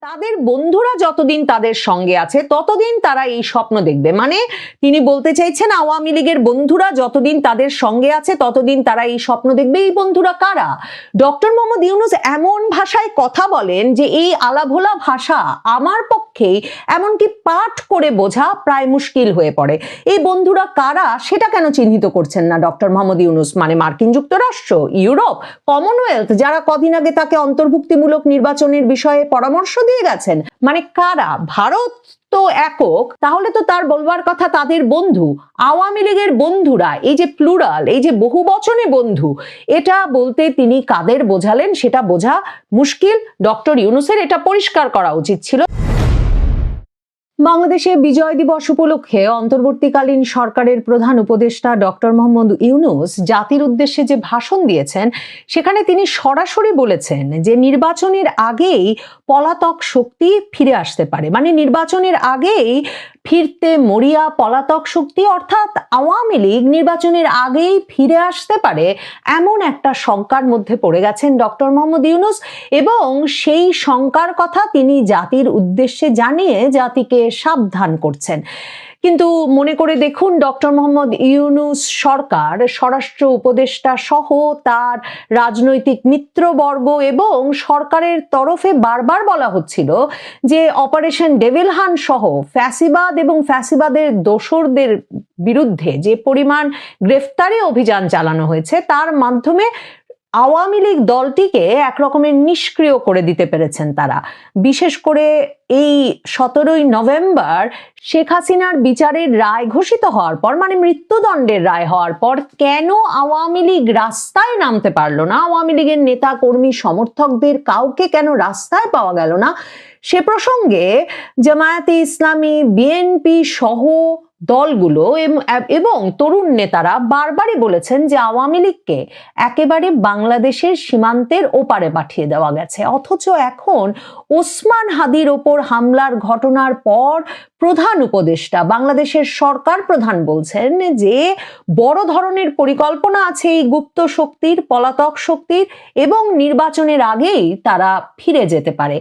তাদের বন্ধুরা যতদিন তাদের সঙ্গে আছে ততদিন তারা এই স্বপ্ন দেখবে। মানে তিনি বলতে চাইছেন আওয়ামী লীগের বন্ধুরা যতদিন তাদের সঙ্গে আছে ততদিন তারা এই স্বপ্ন দেখবে। এই বন্ধুরা কারা? ডক্টর মোহাম্মদ ইউনূস এমন ভাষায় কথা বলেন যে এই আলাভোলা ভাষা আমার পক্ষে এমনকি পাঠ করে বোঝা প্রায় মুশকিল হয়ে পড়ে। এই বন্ধুরা কারা সেটা কেন চিহ্নিত করছেন না ডক্টর মোহাম্মদ ইউনূস? মানে মার্কিন যুক্তরাষ্ট্র, ইউরোপ, কমনওয়েলথ, যারা কদিন আগে তাকে অন্তর্ভুক্তিমূলক নির্বাচনের বিষয়ে পরামর্শ দিয়ে গেছেন, মানে কারা? ভারত তো একক, তাহলে তো তার বলবার কথা তাদের বন্ধু। আওয়ামী লীগের বন্ধুরা, এই যে প্লুরাল, এই যে বহু বচনে বন্ধু, এটা বলতে তিনি কাদের বোঝালেন সেটা বোঝা মুশকিল। ডক্টর ইউনূসের এটা পরিষ্কার করা উচিত ছিল। বাংলাদেশে বিজয় দিবস উপলক্ষে অন্তর্বর্তীকালীন সরকারের প্রধান উপদেষ্টা ডক্টর মোহাম্মদ ইউনূস জাতির উদ্দেশ্যে যে ভাষণ দিয়েছেন সেখানে তিনি সরাসরি বলেছেন যে নির্বাচনের আগেই পলাতক শক্তি ফিরে আসতে পারে। মানে নির্বাচনের আগেই ফিরতে মরিয়া পলাতক শক্তি অর্থাৎ আওয়ামী লীগ নির্বাচনের আগেই ফিরে আসতে পারে, এমন একটা শঙ্কার মধ্যে পড়ে গেছেন ডক্টর মোহাম্মদ ইউনূস। এবং সেই শঙ্কার কথা তিনি জাতির উদ্দেশ্যে জানিয়ে জাতিকে সাবধান করছেন। কিন্তু মনে করে দেখুন, ডক্টর মোহাম্মদ ইউনূস সরকার, স্বরাষ্ট্র উপদেষ্টা সহ তার রাজনৈতিক মিত্রবর্গ এবং সরকারের তরফে বারবার বলা হচ্ছিল যে অপারেশন ডেভিল হান্ট সহ ফ্যাসিবাদ এবং ফ্যাসিবাদের দোসরদের বিরুদ্ধে যে পরিমাণ গ্রেফতারি অভিযান চালানো হয়েছে তার মাধ্যমে আওয়ামী লীগ দলটিকে একরকমের নিষ্ক্রিয় করে দিতে পেরেছেন তারা। বিশেষ করে এই 17ই নভেম্বর শেখ হাসিনার বিচারের রায় ঘোষিত হওয়ার পর, মানে মৃত্যুদণ্ডের রায় হওয়ার পর, কেন আওয়ামী লীগ রাস্তায় নামতে পারলো না, আওয়ামী লীগের নেতা কর্মী সমর্থকদের কাউকে কেন রাস্তায় পাওয়া গেল না, সে প্রসঙ্গে জামায়াতে ইসলামী, বিএনপি সহ দলগুলো এবং তরুণ নেতারা বারবারই বলেছেন যে আওয়ামী লীগকে একেবারে বাংলাদেশের সীমান্তের ওপারে পাঠিয়ে দেওয়া গেছে। অথচ এখন ওসমান হাদির ওপর হামলার ঘটনার পর প্রধান উপদেষ্টা, বাংলাদেশের সরকার প্রধান বলছেন যে বড় ধরনের পরিকল্পনা আছে এই গুপ্ত শক্তির, পলাতক শক্তির, এবং নির্বাচনের আগেই তারা ফিরে যেতে পারে।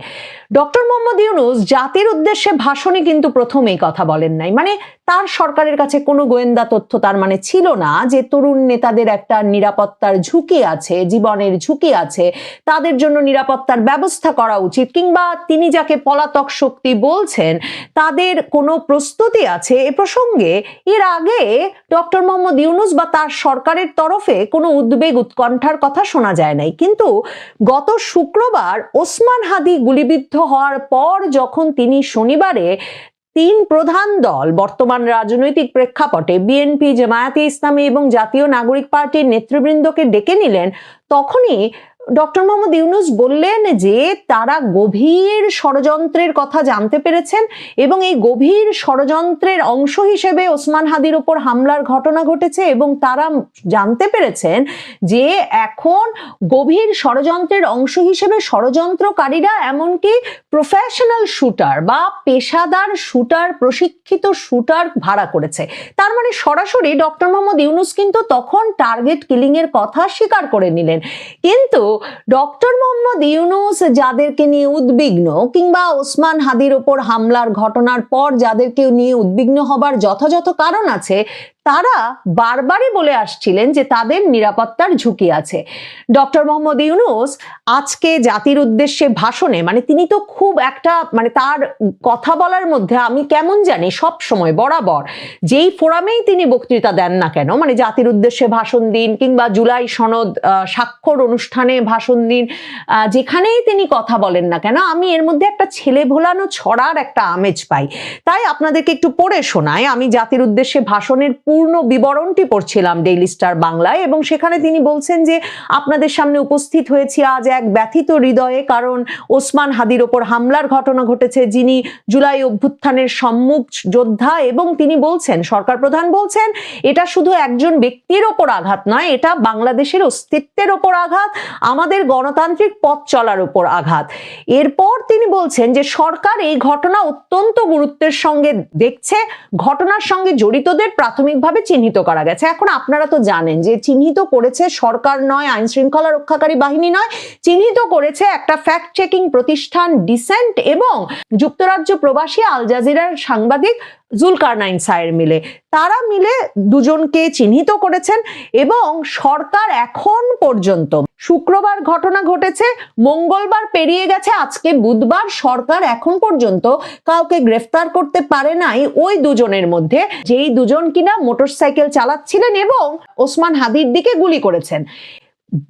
ডক্টর মোহাম্মদ ইউনূস জাতির উদ্দেশ্যে ভাষণে কিন্তু প্রথম এই কথা বলেন নাই। মানে তার সরকারের কাছে কোনো গোয়েন্দা তথ্য তার মানে ছিল না যে তরুণ নেতাদের একটা নিরাপত্তার ঝুঁকি আছে, জীবনের ঝুঁকি আছে, তাদের জন্য নিরাপত্তার ব্যবস্থা করা উচিত, কিংবা তিনি যাকে পলাতক শক্তি বলছেন তাদের কোনো প্রস্তুতি আছে। এ প্রসঙ্গে এর আগে ডক্টর মোহাম্মদ ইউনূস বা তার সরকারের তরফে কোনো উদ্বেগ উৎকণ্ঠার কথা শোনা যায় নাই। কিন্তু গত শুক্রবার ওসমান হাদি গুলিবিদ্ধ হওয়ার পর যখন তিনি শনিবারে তিন প্রধান দল বর্তমান রাজনৈতিক প্রেক্ষাপটে বিএনপি, জামায়াতে ইসলামী এবং জাতীয় নাগরিক পার্টির নেতৃবৃন্দকে ডেকে নিলেন, তখনই ডক্টর মোহাম্মদ ইউনূস বললেন যে তারা গভীর ষড়যন্ত্রের কথা জানতে পেরেছেন এবং এই গভীর ষড়যন্ত্রের অংশ হিসেবে ওসমান হাদির উপর হামলার ঘটনা ঘটেছে এবং তারা জানতে পেরেছেন যে এখন গভীর ষড়যন্ত্রের অংশ হিসেবে ষড়যন্ত্রকারীরা এমনকি প্রফেশনাল শুটার বা পেশাদার শুটার, প্রশিক্ষিত শুটার ভাড়া করেছে। তার মানে সরাসরি ডক্টর মোহাম্মদ ইউনূস কিন্তু তখন টার্গেট কিলিং এর কথা স্বীকার করে নিলেন। কিন্তু ডক্টর মোহাম্মদ ইউনূস যাদেরকে নিয়ে উদ্বিগ্ন, কিংবা ওসমান হাদির ওপর হামলার ঘটনার পর যাদেরকে নিয়ে উদ্বিগ্ন হবার যথাযথ কারণ আছে, তারা বারবারই বলে আসছিলেন যে তাদের নিরাপত্তার ঝুঁকি আছে। ডক্টর মোহাম্মদ ইউনূস আজকে জাতির উদ্দেশ্যে ভাষণে, মানে তিনি তো খুব একটা, মানে তার কথা বলার মধ্যে আমি কেমন জানি সব সময় বরাবর যেই ফোরামেই তিনি বক্তৃতা দেন না কেন, মানে জাতির উদ্দেশ্যে ভাষণ দিন কিংবা জুলাই সনদ স্বাক্ষর অনুষ্ঠানে ভাষণ দিন, যেখানেই তিনি কথা বলেন না কেন, আমি এর মধ্যে একটা ছেলে ভোলানো ছড়ার একটা আমেজ পাই। তাই আপনাদেরকে একটু পড়ে শোনাই। আমি জাতির উদ্দেশ্যে ভাষণের পূর্ণ বিবরণটি পড়ছিলাম ডেইলি স্টার বাংলায়, এবং সেখানে তিনি বলছেন যে আপনাদের সামনে উপস্থিত হয়েছি আজ এক ব্যথিত হৃদয়ে, কারণ ওসমান হাদির ওপর হামলার ঘটনা ঘটেছে, যিনি জুলাই অভ্যুত্থানের সম্মুখ যোদ্ধা। এবং তিনি বলছেন, সরকার প্রধান বলছেন, এটা শুধু একজন ব্যক্তির ওপর আঘাত নয়, এটা বাংলাদেশের অস্তিত্বের ওপর আঘাত, আমাদের গণতান্ত্রিক পথ চলার উপর আঘাত। এরপর তিনি বলছেন যে সরকার এই ঘটনা অত্যন্ত গুরুত্বের সঙ্গে দেখছে, ঘটনার সঙ্গে জড়িতদের প্রাথমিক প্রাথমিকভাবে চিহ্নিত করা গেছে। এখন আপনারা তো জানেন যে চিহ্নিত করেছে সরকার নয়, আইন শৃঙ্খলা রক্ষাকারী বাহিনী নয়, চিহ্নিত করেছে একটা ফ্যাক্ট চেকিং প্রতিষ্ঠান ডিসেন্ট এবং যুক্তরাজ্য প্রবাসী আল জাজিরার সাংবাদিক জুলকারনাইন সায়ের মিলে। তারা মিলে দুজনকে চিহ্নিত করেছেন এবং সরকার এখন পর্যন্ত, শুক্রবার ঘটনা ঘটেছে, মঙ্গলবার পেরিয়ে গেছে, আজকে বুধবার, সরকার এখন পর্যন্ত কাউকে গ্রেফতার করতে পারে নাই ওই দুজনের মধ্যে, যেই দুজন কিনা মোটরসাইকেল চালাচ্ছিলেন এবং ওসমান হাদির দিকে গুলি করেছেন।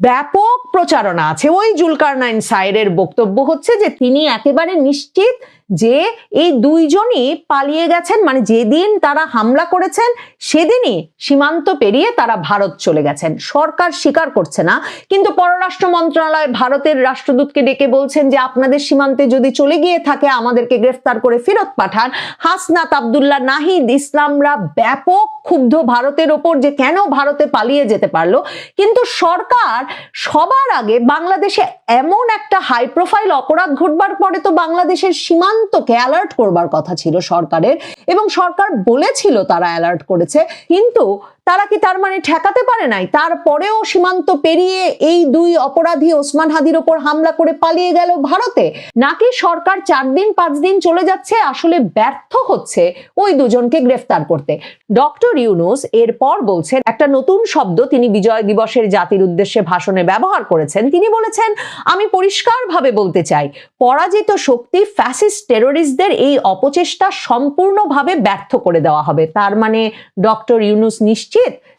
ব্যাপক প্রচারণা আছে। ওই জুলকারনাইন সায়েরের বক্তব্য হচ্ছে যে তিনি একেবারে নিশ্চিত যে এই দুইজনই পালিয়ে গেছেন, মানে যেদিন তারা হামলা করেছেন সেদিনই সীমান্ত পেরিয়ে তারা ভারত চলে গেছেন। সরকার স্বীকার করছে না, কিন্তু পররাষ্ট্র মন্ত্রণালয় ভারতের রাষ্ট্রদূতকে ডেকে বলছেন যে আপনাদের সীমান্তে যদি চলে গিয়ে থাকে আমাদেরকে গ্রেফতার করে ফেরত পাঠান। হাসনাত আব্দুল্লাহ, নাহিদ ইসলামরা ব্যাপক ক্ষুব্ধ ভারতের ওপর যে কেন ভারতে পালিয়ে যেতে পারলো। কিন্তু সরকার সবার আগে বাংলাদেশে এমন একটা হাই প্রোফাইল অপরাধ ঘটবার পরে তো বাংলাদেশের সীমান্তকে অ্যালার্ট করবার কথা ছিল সরকারের, এবং সরকার বলেছিল তারা অ্যালার্ট করেছে, কিন্তু তারা কি তার মানে ঠেকাতে পারে নাই? তারপরেও সীমান্ত পেরিয়ে এই দুই অপরাধী ওসমান হাদির ওপর হামলা করে পালিয়ে গেল ভারতে, নাকি সরকার 4 দিন 5 দিন চলে যাচ্ছে আসলে ব্যর্থ হচ্ছে ওই দুজনকে গ্রেফতার করতে? ডক্টর ইউনূস এরপর বলছেন একটা নতুন শব্দ তিনি বিজয় দিবসের জাতির উদ্দেশ্যে ভাষণে ব্যবহার করেছেন। তিনি বলেছেন, আমি পরিষ্কারভাবে বলতে চাই, পরাজিত শক্তি ফ্যাসিস্ট টেরোরিস্টদের এই অপচেষ্টা সম্পূর্ণভাবে ব্যর্থ করে দেওয়া হবে। তার মানে ডক্টর ইউনূস নিশ্চিত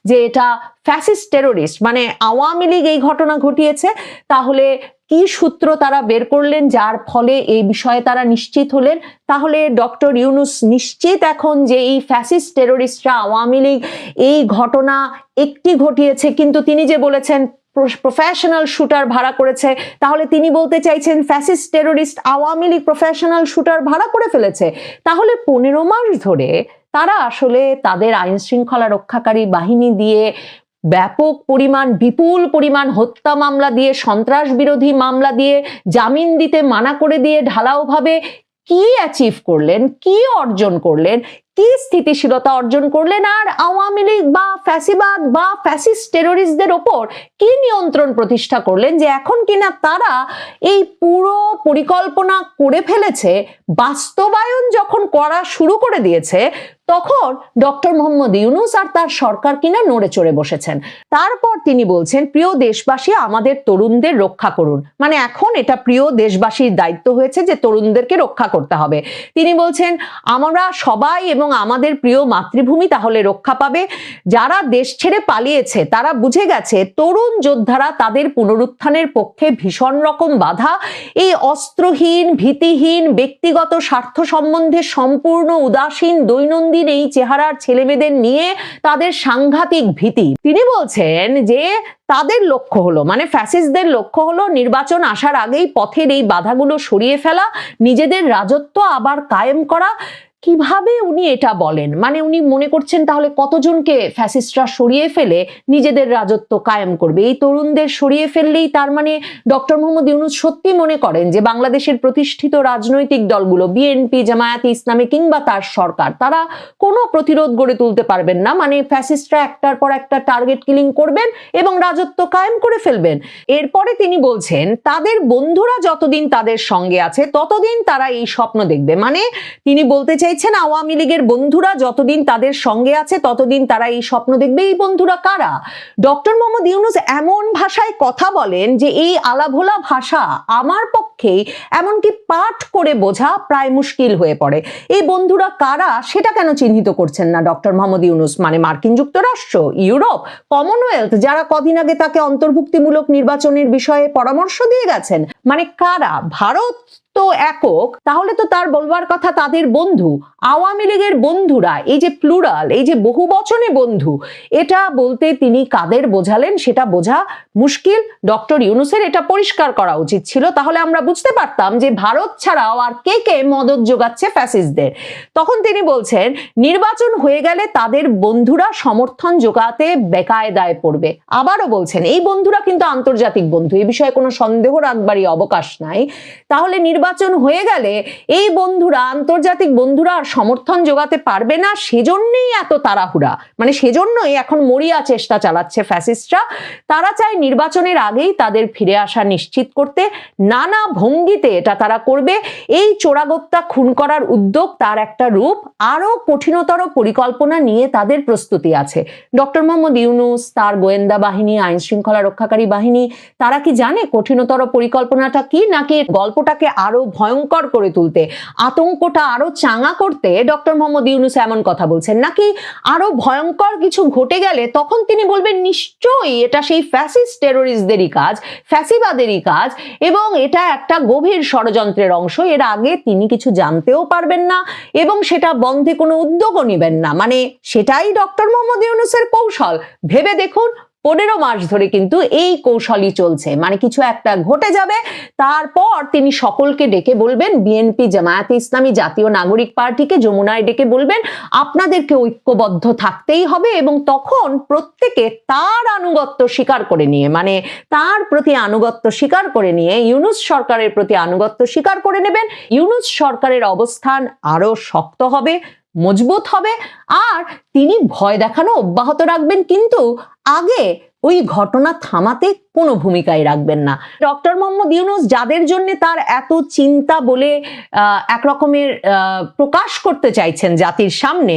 যে এটা ফ্যাসিস্ট টেরোরিস্ট, মানে আওয়ামী লীগ এই ঘটনা ঘটিয়েছে। তাহলে কি সূত্র তারা বের করলেন যার ফলে এই বিষয়ে তারা নিশ্চিত হলেন? তাহলে ডক্টর ইউনূস নিশ্চিত এখন যে এই ফ্যাসিস্ট টেরোরিস্টরা, আওয়ামী লীগ এই ঘটনা একটি ঘটিয়েছে, কিন্তু তিনি যে বলেছেন প্রফেশনাল শুটার ভাড়া করেছে, তাহলে তিনি বলতে চাইছেন fascist terrorist Awami League professional shooter ভাড়া করে ফেলেছে। তাহলে 15 মাস ধরে তারা আসলে তাদের আইন শৃঙ্খলা রক্ষাকারী বাহিনী দিয়ে ব্যাপক পরিমাণ, বিপুল পরিমাণ হত্যা মামলা দিয়ে, সন্ত্রাস বিরোধী মামলা দিয়ে, জামিন দিতে মানা করে দিয়ে ঢালাওভাবে কি অ্যাচিভ করলেন, কি অর্জন করলেন, কি স্থিতিশীলতা অর্জন করলেন, আর আওয়ামী লীগ বা ফ্যাসিবাদ বা ফ্যাসিস্ট টেরোরিস্টদের ওপর কি নিয়ন্ত্রণ প্রতিষ্ঠা করলেন যে এখন কিনা তারা এই পুরো পরিকল্পনা করে ফেলেছে, বাস্তবায়ন যখন করা শুরু করে দিয়েছে তখন ডক্টর মোহাম্মদ ইউনূস আর তার সরকার কিনা নড়ে চড়ে বসেছেন। তারপর তিনি বলছেন, প্রিয় দেশবাসী, আমাদের তরুণদের রক্ষা করুন। মানে এখন এটা প্রিয় দেশবাসীর দায়িত্ব হয়েছে যে তরুণদেরকে রক্ষা করতে হবে। তিনি বলছেন, আমরা সবাই এবং আমাদের প্রিয় মাতৃভূমি তাহলে রক্ষা পাবে। যারা দেশ ছেড়ে পালিয়েছে তারা বুঝে গেছে তরুণ যোদ্ধারা তাদের পুনরুত্থানের পক্ষে ভীষণ রকম বাধা। এই অস্ত্রহীন, ভীতিহীন, ব্যক্তিগত স্বার্থ সম্বন্ধে সম্পূর্ণ উদাসীন দৈনন্দিন এই চেহারার ছেলেমেয়েদের নিয়ে তাদের সাংঘাতিক ভীতি। তিনি বলছেন যে তাদের লক্ষ্য হলো, মানে ফ্যাসিস্টদের লক্ষ্য হলো নির্বাচন আসার আগেই পথের এই বাধাগুলো সরিয়ে ফেলা, নিজেদের রাজত্ব আবার কায়েম করা। কিভাবে উনি এটা বলেন? মানে উনি মনে করছেন তাহলে কতজনকে ফ্যাসিস্টরা সরিয়ে ফেলে নিজেদের রাজত্ব কায়েম করবে? এই তরুণদের সরিয়ে ফেললেই তার মানে ডক্টর মোহাম্মদ ইউনূস সত্যি মনে করেন যে বাংলাদেশের প্রতিষ্ঠিত রাজনৈতিক দলগুলো, বিএনপি, জামায়াতে ইসলামী কিংবা তার সরকার, তারা কোনো প্রতিরোধ গড়ে তুলতে পারবেন না? মানে ফ্যাসিস্টরা একটার পর একটা টার্গেট কিলিং করবেন এবং রাজত্ব কায়েম করে ফেলবেন। এরপরে তিনি বলছেন তাদের বন্ধুরা যতদিন তাদের সঙ্গে আছে ততদিন তারা এই স্বপ্ন দেখবে। মানে তিনি বলতে চাইছেন আওয়ামী লীগের বন্ধুরা যতদিন তাদের সঙ্গে আছে ততদিন তারা এই স্বপ্ন দেখবে। এই বন্ধুরা কারা? ডক্টর মোহাম্মদ ইউনূস এমন ভাষায় কথা বলেন যে এই আলাভোলা ভাষা আমার পক্ষে এমনকি পাঠ করে বোঝা প্রায় মুশকিল হয়ে পড়ে। এই বন্ধুরা কারা সেটা কেন চিহ্নিত করছেন না ডক্টর মোহাম্মদ ইউনূস? মানে মার্কিন যুক্তরাষ্ট্র, ইউরোপ, কমনওয়েলথ, যারা কদিন আগে তাকে অন্তর্ভুক্তিমূলক নির্বাচনের বিষয়ে পরামর্শ দিয়ে গেছেন, মানে কারা? ভারত তো একক, তাহলে তো তার বলবার কথা তাদের বন্ধু। আওয়ামী লীগের বন্ধুরা, এই যে প্লুরাল, এই যে বহু বচনে বন্ধু, এটা বলতে তিনি কাদের বোঝালেন সেটা বোঝা মুশকিল। ডক্টর ইউনূসের এটা পরিষ্কার করা উচিত ছিল, তাহলে আমরা বুঝতে পারতাম যে ভারত ছাড়াও আর কে কে মদত যোগাচ্ছে ফ্যাসিস্টদের। তখন তিনি বলছেন নির্বাচন হয়ে গেলে তাদের বন্ধুরা সমর্থন যোগাতে বেকায়দায় পড়বে। আবারও বলছেন এই বন্ধুরা কিন্তু আন্তর্জাতিক বন্ধু, এই বিষয়ে কোনো সন্দেহ রাখবারই অবকাশ নাই। তাহলে নির্বাচন হয়ে গেলে এই বন্ধুরা, আন্তর্জাতিক বন্ধুরা আর সমর্থন জোগাতে পারবে না, সেজন্যই এত তাড়াহুড়া, মানে সেজন্যই এখন মরিয়া চেষ্টা চালাচ্ছে ফ্যাসিস্টরা। তারা চায় নির্বাচনের আগেই তাদের ফিরে আসা নিশ্চিত করতে, নানা ভঙ্গিতে এটা তারা করবে। এই চোরাগোপ্তা খুন করার উদ্যোগ তার একটা রূপ, আরো কঠিনতর পরিকল্পনা নিয়ে তাদের প্রস্তুতি আছে। ডক্টর মোহাম্মদ ইউনূস, তার গোয়েন্দা বাহিনী, আইন শৃঙ্খলা রক্ষাকারী বাহিনী, তারা কি জানে কঠিনতর পরিকল্পনাটা কি, নাকি গল্পটাকে আরো ভয়ঙ্কর করে তুলতে, আতঙ্কটা আরো চাঙা করতে ডক্টর মোহাম্মদ ইউনূস এমন কথা বলছেন, নাকি আরো ভয়ঙ্কর কিছু ঘটে গেলে তখন তিনি বলবেন নিশ্চয়ই এটা সেই ফ্যাসিস্ট টেরোরিস্টদেরই কাজ, ফ্যাসিবাদেরই কাজ, এবং এটা একটা গভীর ষড়যন্ত্রের অংশ, এর আগে তিনি কিছু জানতেও পারবেন না এবং সেটা বন্ধে কোনো উদ্যোগও নেবেন না। মানে সেটাই ডক্টর মোহাম্মদ ইউনূসের কৌশল। ভেবে দেখুন, 15 মাস ধরে কিন্তু এই কৌশলই চলছে। মানে কিছু একটা ঘটে যাবে, তারপর তিনি সকলকে ডেকে বলবেন, বিএনপি, জামায়াতে ইসলামী, জাতীয় নাগরিক পার্টিকে যমুনায় ডেকে বলবেন আপনাদেরকে ঐক্যবদ্ধ থাকতেই হবে, এবং তখন প্রত্যেকে তার আনুগত্য স্বীকার করে নিয়ে, মানে তার প্রতি আনুগত্য স্বীকার করে নিয়ে ইউনূস সরকারের প্রতি আনুগত্য স্বীকার করে নেবেন। ইউনূস সরকারের অবস্থান আরো শক্ত হবে, মজবুত হবে, আর তিনি ভয় দেখানো অব্যাহত রাখবেন, কিন্তু আগে ওই ঘটনা থামাতে কোনো ভূমিকাই রাখবেন না। ডক্টর মোহাম্মদ ইউনূস যাদের জন্য তার এত চিন্তা বলে এক রকমের প্রকাশ করতে চাইছেন জাতির সামনে,